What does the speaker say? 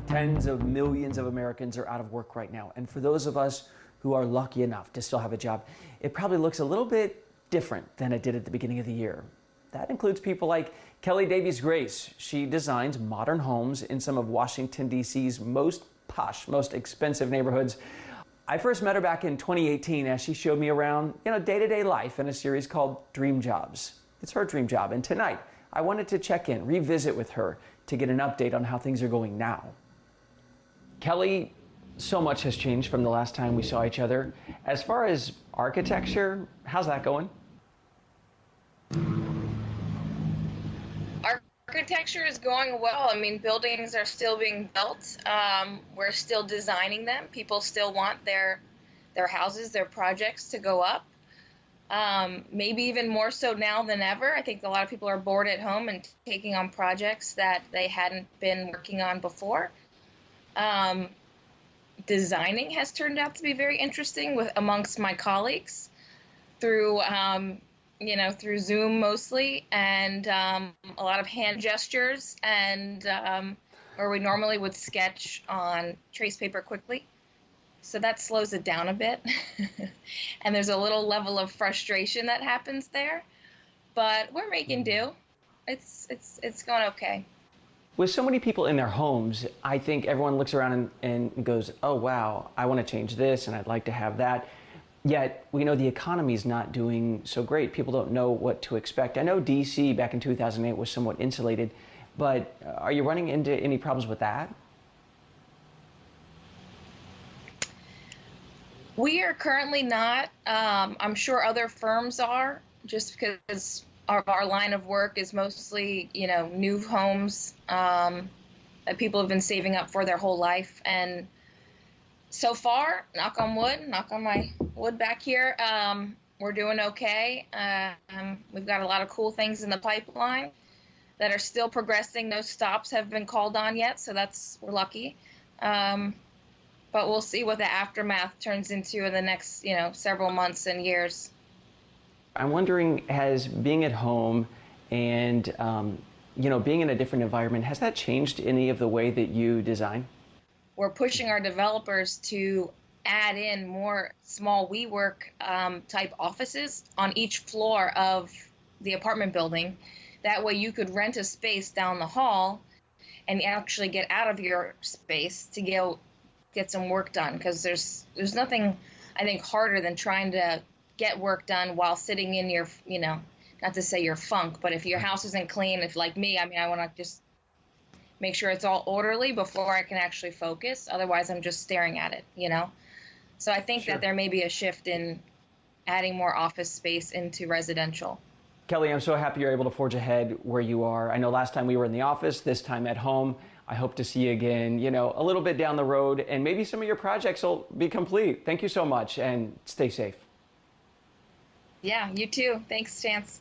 Tens of millions of Americans are out of work right now. And for those of us who are lucky enough to still have a job, it probably looks a little bit different than it did at the beginning of the year. That includes people like Kelly Davies Grace. She designs modern homes in some of Washington, D.C.'s most posh, most expensive neighborhoods. I first met her back in 2018 as she showed me around, day-to-day life in a series called Dream Jobs. It's her dream job. And tonight, I wanted to check in, revisit with her to get an update on how things are going now. Kelly, so much has changed from the last time we saw each other. As far as architecture, how's that going? Architecture is going well. I mean, buildings are still being built. We're still designing them. People still want their houses, their projects to go up. Maybe even more so now than ever. I think a lot of people are bored at home and taking on projects that they hadn't been working on before. Designing has turned out to be very interesting amongst my colleagues through through Zoom mostly, and a lot of hand gestures, and where we normally would sketch on trace paper quickly. So that slows it down a bit. And there's a little level of frustration that happens there, but we're making do. It's going okay. With so many people in their homes, I think everyone looks around and goes, oh, wow, I want to change this and I'd like to have that. Yet we know the economy is not doing so great. People don't know what to expect. I know DC back in 2008 was somewhat insulated, but are you running into any problems with that? We are currently not. I'm sure other firms are, just because our line of work is mostly, new homes that people have been saving up for their whole life. And so far, knock on wood, knock on my wood back here, we're doing okay. We've got a lot of cool things in the pipeline that are still progressing. No stops have been called on yet, so we're lucky. But we'll see what the aftermath turns into in the next, several months and years. I'm wondering, has being at home and, being in a different environment, has that changed any of the way that you design? We're pushing our developers to add in more small WeWork type offices on each floor of the apartment building. That way you could rent a space down the hall and actually get out of your space to get some work done, because there's nothing, I think, harder than trying to get work done while sitting in your, not to say your funk, but if your house isn't clean, if like me, I want to just make sure it's all orderly before I can actually focus. Otherwise, I'm just staring at it, So I think that there may be a shift in adding more office space into residential. Kelly, I'm so happy you're able to forge ahead where you are. I know last time we were in the office, this time at home. I hope to see you again, a little bit down the road, and maybe some of your projects will be complete. Thank you so much, and stay safe. Yeah, you too. Thanks, Chance.